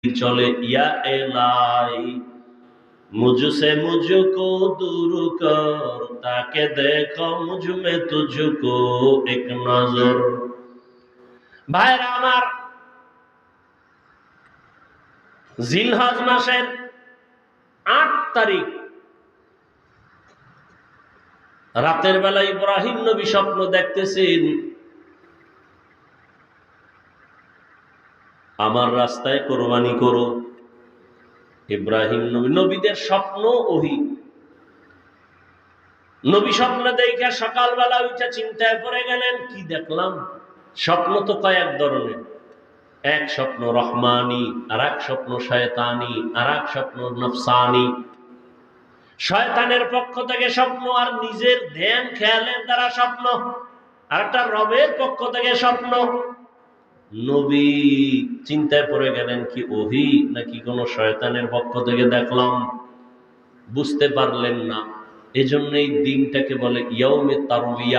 चले या इलाही मुझसे मुझको दूर कर ताके देखो मुझ में तुझको एक नजर। भाईरा आमार जिलहज मासेर 8 तारिख रातेर बेला इब्राहिम नबी स्वप्न देखतेছেন আমার রাস্তায় কুরবানি করো। ইব্রাহিম নবী নবীদের স্বপ্ন ওহী। নবী স্বপ্ন দেখে সকালবেলা উঠে চিন্তায় পড়ে গেলেন, কি দেখলাম? স্বপ্ন তো কয়েক ধরনের, এক স্বপ্ন রহমানি, আর এক স্বপ্ন শয়তানি, আর এক স্বপ্ন নফসানি। শয়তানের পক্ষ থেকে স্বপ্ন আর নিজের ধ্যান খেয়ালের দ্বারা স্বপ্ন, আর একটা রবের পক্ষ থেকে স্বপ্ন। নবী চিন্তায় পড়ে গেলেন, কি ওহী নাকি কোন শয়তানের পক্ষ থেকে দেখলাম? বুঝতে পারলেন না। এজন্য এই দিনটাকে বলে ইয়াউমে তারবিয়া।